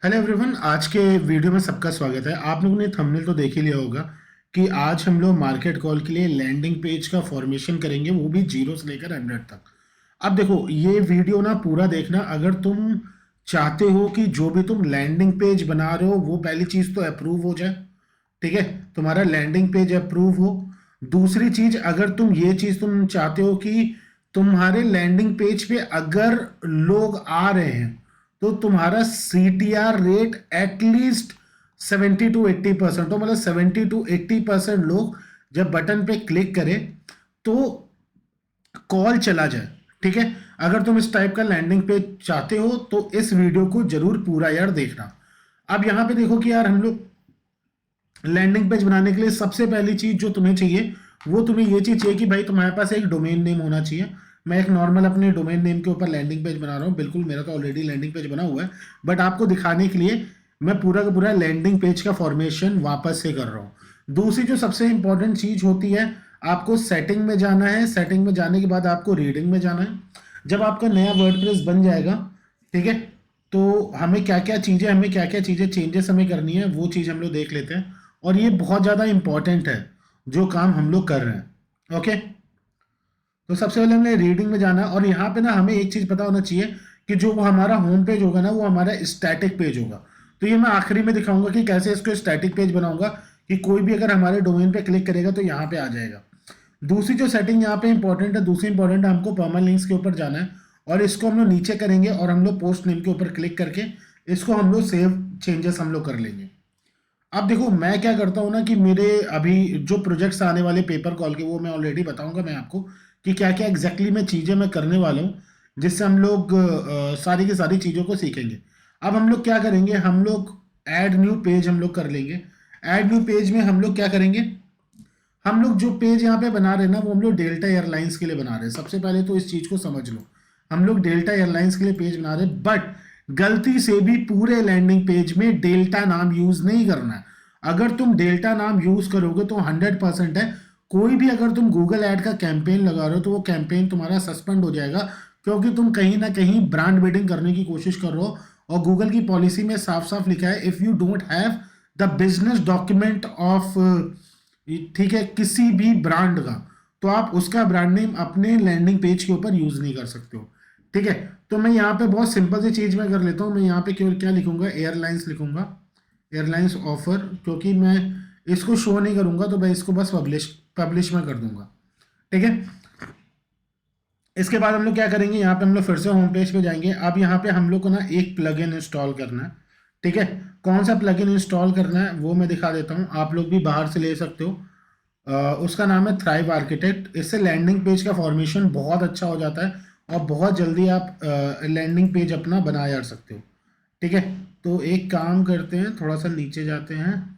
Hello everyone, आज के video में सबका स्वागत है। आप लोगों ने थंबनेल तो देख ही लिया होगा कि आज हम लोग मार्केट कॉल के लिए लैंडिंग पेज का फॉर्मेशन करेंगे, वो भी जीरो से लेकर 100 तक। अब देखो, ये वीडियो ना पूरा देखना अगर तुम चाहते हो कि जो भी तुम लैंडिंग पेज बना रहे हो वो पहली चीज़ तो अप्रूव हो जाए। ठीक है, तुम्हारा लैंडिंग पेज अप्रूव हो। दूसरी चीज, अगर तुम ये चीज तुम चाहते हो कि तुम्हारे लैंडिंग पेज पे अगर लोग आ रहे हैं तो तुम्हारा सीटीआर रेट एटलीस्ट 70 to 80% हो, मतलब 70 to 80% लोग जब बटन पे क्लिक करें तो कॉल चला जाए। ठीक है, अगर तुम इस टाइप का लैंडिंग पेज चाहते हो तो इस वीडियो को जरूर पूरा यार देखना। अब यहां पे देखो कि यार हम लोग लैंडिंग पेज बनाने के लिए सबसे पहली चीज जो तुम्हें चाहिए वो तुम्हें ये चीज चाहिए कि भाई तुम्हारे पास एक डोमेन नेम होना चाहिए। मैं एक नॉर्मल अपने डोमेन नेम के ऊपर लैंडिंग पेज बना रहा हूँ, बिल्कुल मेरा तो ऑलरेडी लैंडिंग पेज बना हुआ है, बट आपको दिखाने के लिए मैं पूरा का पूरा लैंडिंग पेज का फॉर्मेशन वापस से कर रहा हूँ। दूसरी जो सबसे इंपॉर्टेंट चीज होती है, आपको सेटिंग में जाना है। सेटिंग में जाने के बाद आपको रीडिंग में जाना है। जब आपका नया वर्डप्रेस बन जाएगा, ठीक है, तो हमें क्या क्या चीजें चेंजेस हमें करनी है वो चीज हम लोग देख लेते हैं। और ये बहुत ज़्यादा इंपॉर्टेंट है जो काम हम लोग कर रहे हैं। ओके, तो सबसे पहले हमने रीडिंग में जाना है और यहाँ पे ना हमें एक चीज़ पता होना चाहिए कि जो वो हमारा होम पेज होगा ना वो हमारा स्टैटिक पेज होगा। तो ये मैं आखिरी में दिखाऊंगा कि कैसे इसको स्टैटिक पेज बनाऊंगा कि कोई भी अगर हमारे डोमेन पे क्लिक करेगा तो यहाँ पे आ जाएगा। दूसरी जो सेटिंग यहाँ पे इंपॉर्टेंट है, दूसरी इंपॉर्टेंट है, हमको परमालिंक्स के ऊपर जाना है और इसको हम लोग नीचे करेंगे और हम लोग पोस्ट नेम के ऊपर क्लिक करके इसको हम लोग सेव चेंजेस हम लोग कर लेंगे। अब देखो मैं क्या करता हूँ ना कि मेरे अभी जो प्रोजेक्ट्स आने वाले पेपर कॉल के वो मैं ऑलरेडी बताऊंगा मैं आपको कि क्या क्या एग्जैक्टली मैं चीज़ें मैं करने वाला हूँ, जिससे हम लोग सारी की सारी चीज़ों को सीखेंगे। अब हम लोग क्या करेंगे, हम लोग ऐड न्यू पेज हम लोग कर लेंगे। ऐड न्यू पेज में हम लोग क्या करेंगे, हम लोग जो पेज यहाँ पे बना रहे हैं ना वो हम लोग डेल्टा एयरलाइंस के लिए बना रहे हैं। सबसे पहले तो इस चीज को समझ लो, हम लोग डेल्टा एयरलाइंस के लिए पेज बना रहे हैं, बट गलती से भी पूरे लैंडिंग पेज में डेल्टा नाम यूज नहीं करना है। अगर तुम डेल्टा नाम यूज करोगे तो 100% है, कोई भी अगर तुम गूगल ऐड का कैंपेन लगा रहे हो तो वो कैंपेन तुम्हारा सस्पेंड हो जाएगा, क्योंकि तुम कहीं ना कहीं ब्रांड बिल्डिंग करने की कोशिश कर रहे हो। और गूगल की पॉलिसी में साफ साफ लिखा है, if you don't have the business document of, ठीक है, किसी भी ब्रांड का, तो आप उसका ब्रांड नेम अपने लैंडिंग पेज के ऊपर यूज नहीं कर सकते हो। ठीक है, तो मैं यहाँ पे बहुत सिंपल सी चीज मैं कर लेता हूँ। मैं यहाँ पे क्यों क्या लिखूंगा, एयरलाइंस लिखूंगा, एयरलाइंस ऑफर, क्योंकि मैं इसको शो नहीं करूंगा तो मैं इसको बस पब्लिश पब्लिश में कर दूंगा। ठीक है, इसके बाद हम लोग क्या करेंगे, यहाँ पे हम लोग फिर से होम पेज पे जाएंगे। अब यहाँ पे हम लोग को ना एक प्लगइन इंस्टॉल करना है। ठीक है, कौन सा प्लगइन इंस्टॉल करना है वो मैं दिखा देता हूँ, आप लोग भी बाहर से ले सकते हो। उसका नाम है थ्राइव आर्किटेक्ट। इससे लैंडिंग पेज का फॉर्मेशन बहुत अच्छा हो जाता है और बहुत जल्दी आप लैंडिंग पेज अपना बना जा सकते हो। ठीक है, तो एक काम करते हैं, थोड़ा सा नीचे जाते हैं।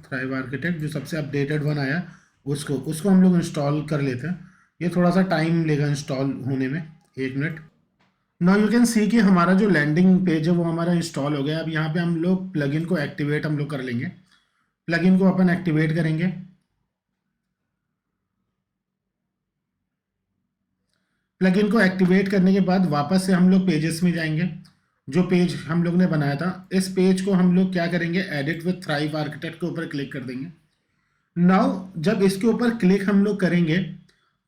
थ्राइव आर्किटेक्ट जो सबसे अपडेटेड वन आया उसको उसको हम लोग इंस्टॉल कर लेते हैं। ये थोड़ा सा टाइम लेगा इंस्टॉल होने में, 1 minute. Now you can see कि हमारा जो लैंडिंग पेज है वो हमारा इंस्टॉल हो गया। अब यहाँ पे हम लोग प्लगइन को एक्टिवेट हम लोग कर लेंगे। प्लगइन को अपन एक्टिवेट करेंगे। प्लगइन को एक्टिवेट करने के बाद वापस से हम लोग पेजेस में जाएंगे। जो पेज हम लोग ने बनाया था इस पेज को हम लोग क्या करेंगे, एडिट विथ थ्राइव आर्किटेक्ट के ऊपर क्लिक कर देंगे। नाउ जब इसके ऊपर क्लिक हम लोग करेंगे,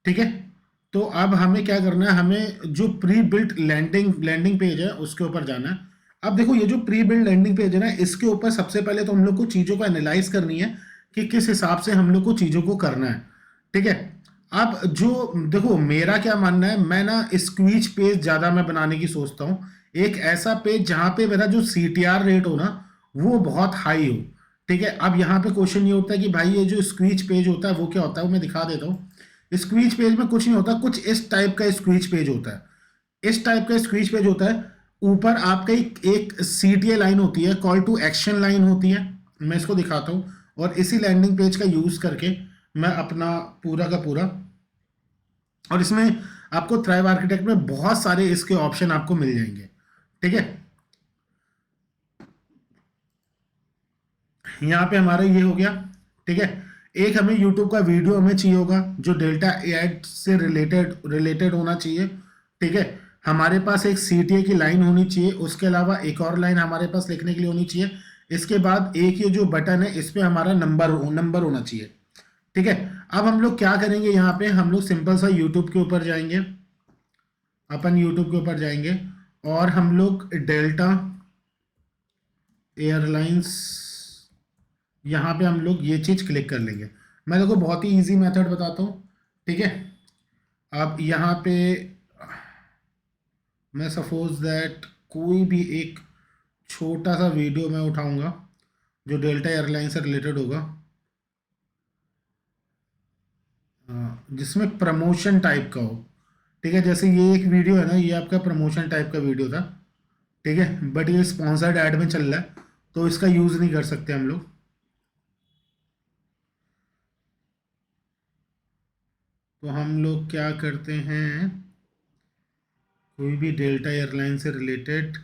ठीक है, तो अब हमें क्या करना है, हमें जो pre built landing landing page है उसके ऊपर जाना है। अब देखो ये जो प्री बिल्ट लैंडिंग पेज है ना, इसके ऊपर सबसे पहले तो हम लोग को चीज़ों को एनालाइज करनी है कि किस हिसाब से हम लोग को चीज़ों को करना है। ठीक है, अब जो देखो मेरा क्या मानना है, मैं ना स्क्वीज पेज ज़्यादा मैं बनाने की सोचता हूँ। एक ऐसा पेज जहाँ पे मेरा जो सीटीआर रेट हो ना वो बहुत हाई हो। ठीक है, अब यहाँ पे क्वेश्चन ये होता है कि भाई ये जो स्क्वीज पेज होता है वो क्या होता है, वो मैं दिखा देता हूँ। स्क्वीज पेज में कुछ नहीं होता, कुछ इस टाइप का स्क्वीज पेज होता है। इस टाइप का स्क्वीज पेज होता है। ऊपर आपका एक सीटीए लाइन होती है, कॉल टू एक्शन लाइन होती है। मैं इसको दिखाता हूँ और इसी लैंडिंग पेज का यूज करके मैं अपना पूरा का पूरा, और इसमें आपको थ्राइव आर्किटेक्ट में बहुत सारे इसके ऑप्शन आपको मिल जाएंगे। ठीक है, यहाँ पे हमारा ये हो गया। ठीक है, एक हमें यूट्यूब का वीडियो हमें चाहिए होगा जो डेल्टा एड से रिलेटेड रिलेटेड होना चाहिए। ठीक है, हमारे पास एक CTA की लाइन होनी चाहिए, उसके अलावा एक और लाइन हमारे पास लिखने के लिए होनी चाहिए। इसके बाद एक ये जो बटन है इस पे हमारा नंबर होना चाहिए। ठीक है, अब हम लोग क्या करेंगे, यहाँ पे हम लोग सिंपल सा यूट्यूब के ऊपर जाएंगे, अपन यूट्यूब के ऊपर जाएंगे और हम लोग डेल्टा एयरलाइंस, यहाँ पे हम लोग ये चीज़ क्लिक कर लेंगे। मैं देखो बहुत ही इजी मेथड बताता हूँ। ठीक है, अब यहाँ पे मैं सपोज दैट कोई भी एक छोटा सा वीडियो मैं उठाऊंगा जो डेल्टा एयरलाइन से रिलेटेड होगा, जिसमें प्रमोशन टाइप का हो। ठीक है, जैसे ये एक वीडियो है ना, ये आपका प्रमोशन टाइप का वीडियो था। ठीक है, बट ये स्पॉन्सर्ड ऐड में चल रहा है तो इसका यूज़ नहीं कर सकते हम लोग। तो हम लोग क्या करते हैं, कोई भी डेल्टा एयरलाइन से रिलेटेड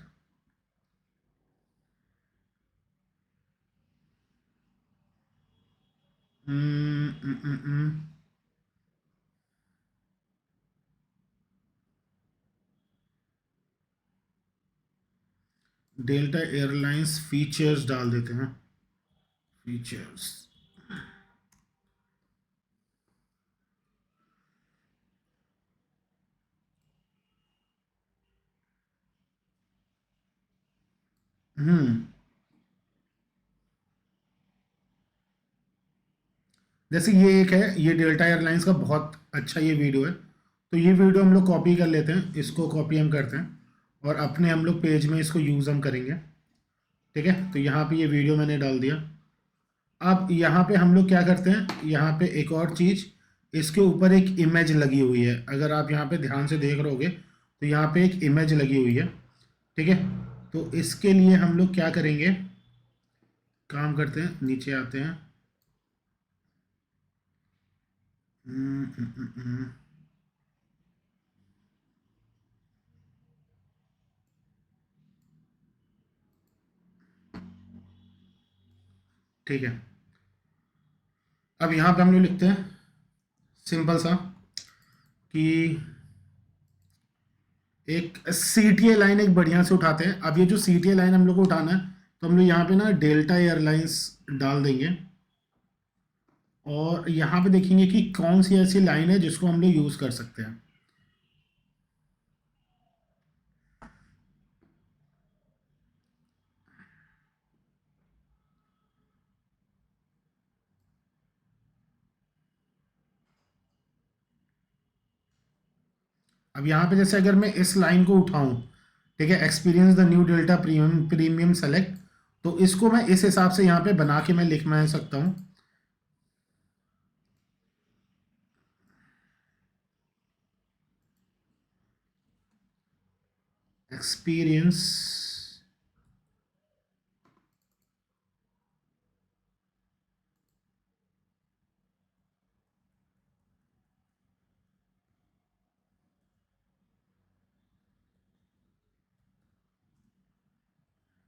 डेल्टा एयरलाइंस फीचर्स डाल देते हैं, फीचर्स। हम्म जैसे ये एक है, ये डेल्टा एयरलाइंस का बहुत अच्छा ये वीडियो है। तो ये वीडियो हम लोग कॉपी कर लेते हैं, इसको कॉपी हम करते हैं और अपने हम लोग पेज में इसको यूज़ हम करेंगे। ठीक है, तो यहाँ पे ये वीडियो मैंने डाल दिया। अब यहाँ पे हम लोग क्या करते हैं, यहाँ पे एक और चीज़, इसके ऊपर एक इमेज लगी हुई है। अगर आप यहाँ पे ध्यान से देख रहोगे तो यहाँ पे एक इमेज लगी हुई है। ठीक है, तो इसके लिए हम लोग क्या करेंगे, काम करते हैं, नीचे आते हैं। हम्म, हम्म, हम्म, हम्म। ठीक है, अब यहाँ पे हम लोग लिखते हैं सिंपल सा कि एक CTA लाइन एक बढ़िया से उठाते हैं। अब ये जो CTA लाइन हम लोग को उठाना है, तो हम लोग यहाँ पे ना डेल्टा एयरलाइंस डाल देंगे और यहाँ पे देखेंगे कि कौन सी ऐसी लाइन है जिसको हम लोग यूज़ कर सकते हैं। अब यहाँ पे जैसे अगर मैं इस लाइन को उठाऊं, ठीक है, experience the new delta premium premium select, तो इसको मैं इस हिसाब से यहाँ पे बना के मैं लिख मैं सकता हूँ। Experience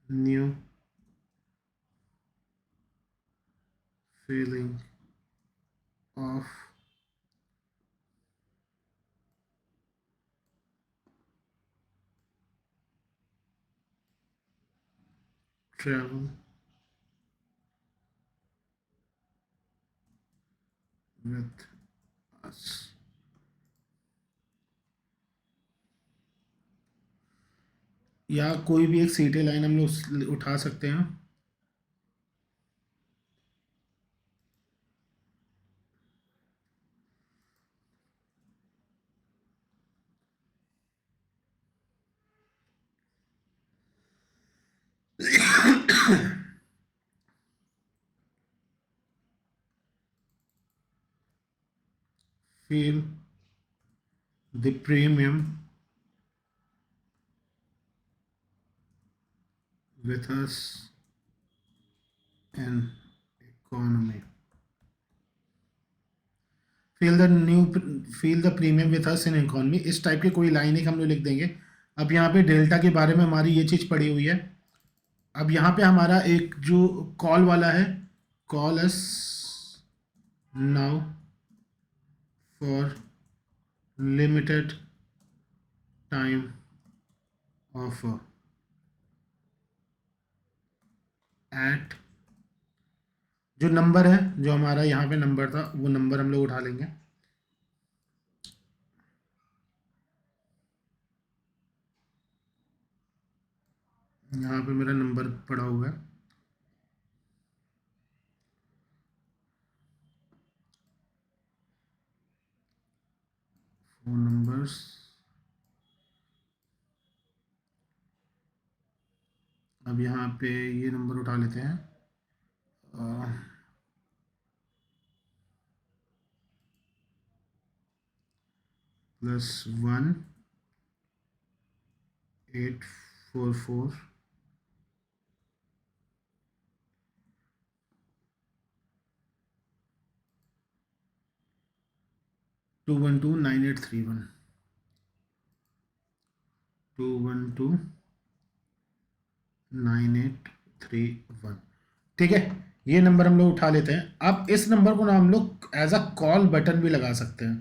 new feeling of travel with us. या कोई भी एक सीटे लाइन हम लोग उठा सकते हैं। Feel the premium with us in economy, feel the premium with us in economy, इस टाइप की कोई लाइन एक हम लोग लिख देंगे। अब यहाँ पे डेल्टा के बारे में हमारी ये चीज़ पड़ी हुई है। अब यहाँ पे हमारा एक जो कॉल वाला है, call us now for limited time offer eight, जो नंबर है, जो हमारा यहाँ पे नंबर था, वो नंबर हम लोग उठा लेंगे। यहाँ पे मेरा नंबर पड़ा हुआ है। फोन नंबर्स, अब यहाँ पे ये नंबर उठा लेते हैं। +1 844 212 9831 212 9831। ठीक है, ये नंबर हम लोग उठा लेते हैं। अब इस नंबर को ना हम लोग एज अ कॉल बटन भी लगा सकते हैं।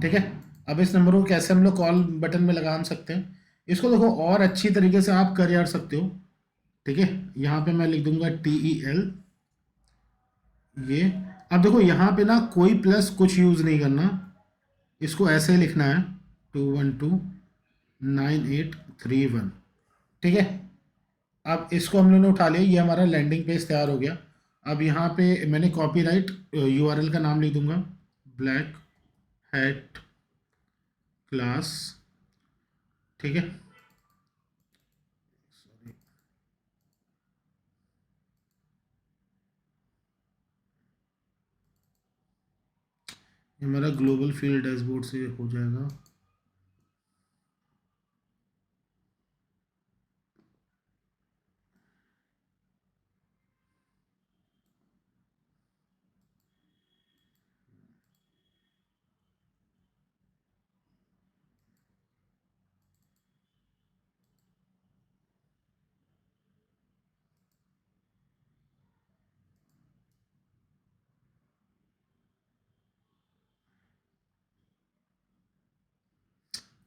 ठीक है, अब इस नंबर को कैसे हम लोग कॉल बटन में लगा सकते हैं, इसको देखो और अच्छी तरीके से आप कर यार सकते हो। ठीक है, यहाँ पे मैं लिख दूंगा TEL, ये। अब देखो यहाँ पे ना कोई प्लस कुछ यूज़ नहीं करना, इसको ऐसे ही लिखना है 212 9831। ठीक है, अब इसको हम लोगों ने उठा लिया, ये हमारा लैंडिंग पेज तैयार हो गया। अब यहाँ पे मैंने कॉपीराइट URL का नाम लिख दूंगा, ब्लैक हैट क्लास। ठीक है, ये हमारा ग्लोबल फील्ड डैशबोर्ड से हो जाएगा।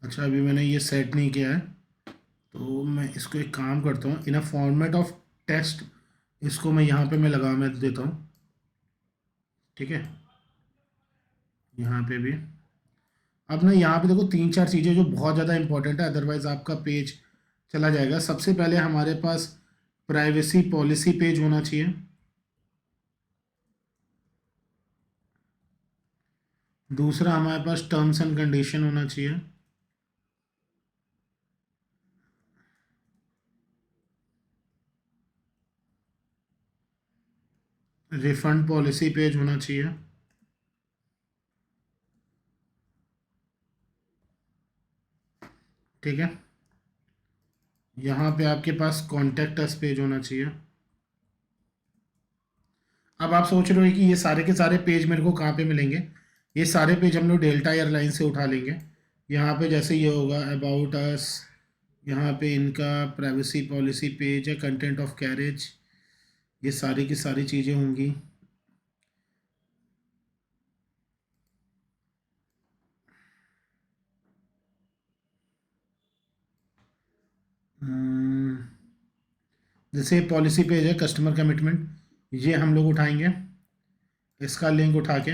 अच्छा, अभी मैंने ये सेट नहीं किया है, तो मैं इसको एक काम करता हूँ, इन अ फॉर्मेट ऑफ टेक्स्ट इसको मैं यहाँ पे मैं लगा मैं देता हूँ। ठीक है, यहाँ पे भी। अब ना यहाँ पे देखो तीन चार चीज़ें जो बहुत ज़्यादा इंपॉर्टेंट है, अदरवाइज आपका पेज चला जाएगा। सबसे पहले हमारे पास प्राइवेसी पॉलिसी पेज होना चाहिए। दूसरा हमारे पास टर्म्स एंड कंडीशन होना चाहिए। रिफंड पॉलिसी पेज होना चाहिए। ठीक है, यहाँ पे आपके पास कॉन्टेक्ट अस पेज होना चाहिए। अब आप सोच रहे हो कि ये सारे के सारे पेज मेरे को कहाँ पे मिलेंगे, ये सारे पेज हम लोग डेल्टा एयरलाइन से उठा लेंगे। यहाँ पे जैसे ये होगा अबाउट अस, यहाँ पे इनका प्राइवेसी पॉलिसी पेज है, कंटेंट ऑफ कैरेज, ये सारी की सारी चीज़ें होंगी। हम्म, जैसे पॉलिसी पेज है कस्टमर कमिटमेंट, ये हम लोग उठाएंगे, इसका लिंक उठा के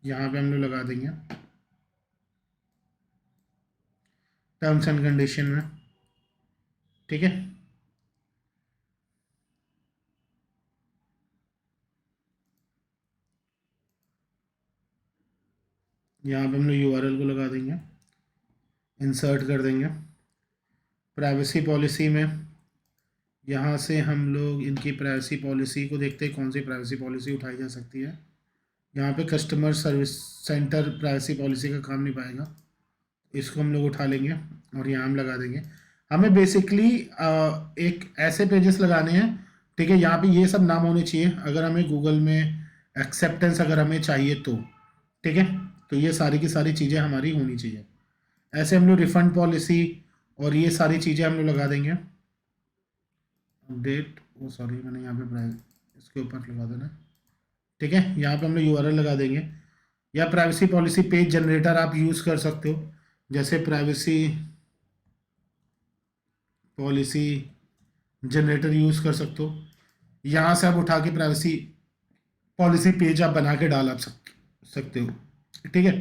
यहाँ पे हम लोग लगा देंगे टर्म्स एंड कंडीशन में। ठीक है, यहाँ पे हम लोग URL को लगा देंगे, इंसर्ट कर देंगे प्राइवेसी पॉलिसी में। यहाँ से हम लोग इनकी प्राइवेसी पॉलिसी को देखते हैं, कौन सी प्राइवेसी पॉलिसी उठाई जा सकती है। यहाँ पे customer service centre privacy policy का काम नहीं पाएगा, इसको हम लोग उठा लेंगे और यहाँ हम लगा देंगे। हमें बेसिकली एक ऐसे पेजेस लगाने हैं, ठीक है, यहाँ पे ये सब नाम होने चाहिए अगर हमें गूगल में एक्सेप्टेंस अगर हमें चाहिए तो। ठीक है, तो ये सारी की सारी चीज़ें हमारी होनी चाहिए। ऐसे हम लोग रिफंड पॉलिसी और ये सारी चीज़ें हम लोग लगा देंगे। अपडेट, वो सॉरी मैंने यहाँ पे इसके ऊपर लगा देना ठीक है, यहाँ पे हम लोग यूआरएल लगा देंगे। या प्राइवेसी पॉलिसी पेज जनरेटर आप यूज़ कर सकते हो, जैसे प्राइवेसी पॉलिसी जनरेटर यूज़ कर सकते हो। यहाँ से आप उठा के प्राइवेसी पॉलिसी पेज आप बना के डाल आप सकते हो। ठीक है,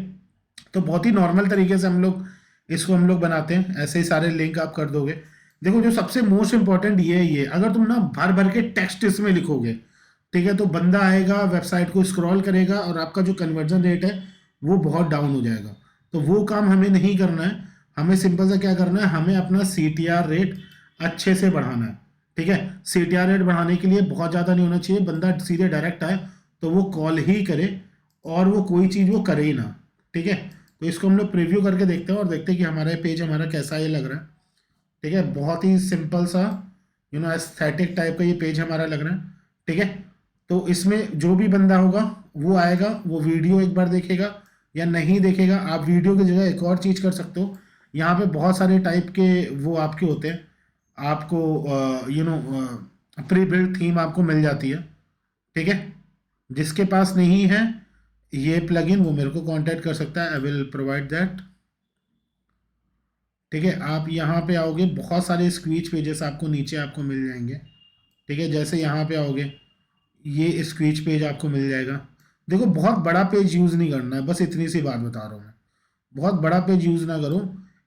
तो बहुत ही नॉर्मल तरीके से हम लोग बनाते हैं। ऐसे ही सारे लिंक आप कर दोगे। देखो, जो सबसे मोस्ट इंपॉर्टेंट ये है, ये अगर तुम ना भर भर के टेक्स्ट इसमें लिखोगे, ठीक है, तो बंदा आएगा, वेबसाइट को स्क्रॉल करेगा और आपका जो कन्वर्जन रेट है वो बहुत डाउन हो जाएगा। तो वो काम हमें नहीं करना है। हमें सिंपल सा क्या करना है, हमें अपना CTR रेट अच्छे से बढ़ाना है। ठीक है, CTR रेट बढ़ाने के लिए बहुत ज़्यादा नहीं होना चाहिए, बंदा सीधे डायरेक्ट आए तो वो कॉल ही करे और वो कोई चीज़ वो करे ही ना। ठीक है, तो इसको हम लोग प्रीव्यू करके देखते हैं और देखते हैं कि हमारा पेज हमारा कैसा ये लग रहा है। ठीक है, बहुत ही सिंपल सा एस्थेटिक टाइप का ये पेज हमारा लग रहा है। ठीक है, तो इसमें जो भी बंदा होगा वो आएगा, वो वीडियो एक बार देखेगा या नहीं देखेगा। आप वीडियो की जगह एक और चीज़ कर सकते हो, यहाँ पे बहुत सारे टाइप के वो आपके होते हैं, आपको प्री बिल्ड थीम आपको मिल जाती है। ठीक है, जिसके पास नहीं है ये प्लगइन वो मेरे को कांटेक्ट कर सकता है, आई विल प्रोवाइड दैट। ठीक है, आप यहाँ पे आओगे, बहुत सारे स्क्वीच पेजेस आपको नीचे आपको मिल जाएंगे। ठीक है, जैसे यहाँ पे आओगे ये स्क्वीच पेज आपको मिल जाएगा। देखो, बहुत बड़ा पेज यूज़ नहीं करना है, बस इतनी सी बात बता रहा हूँ मैं। बहुत बड़ा पेज यूज़ ना करो,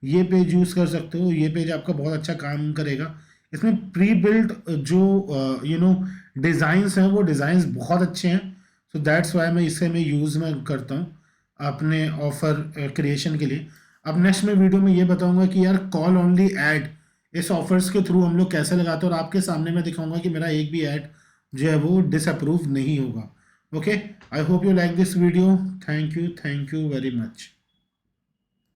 ये पेज यूज़ कर सकते हो, ये पेज आपका बहुत अच्छा काम करेगा। इसमें प्री बिल्ट जो डिज़ाइंस हैं, वो डिज़ाइंस बहुत अच्छे हैं। सो दैट्स वाई मैं यूज़ में करता हूँ अपने ऑफ़र क्रिएशन के लिए। अब नेक्स्ट में वीडियो में ये बताऊंगा कि यार कॉल ओनली ऐड इस ऑफर्स के थ्रू हम लोग कैसे लगाते हैं, और आपके सामने मैं दिखाऊंगा कि मेरा एक भी ऐड जो है वो डिसअप्रूव नहीं होगा। Okay, I hope you like this video. Thank you very much.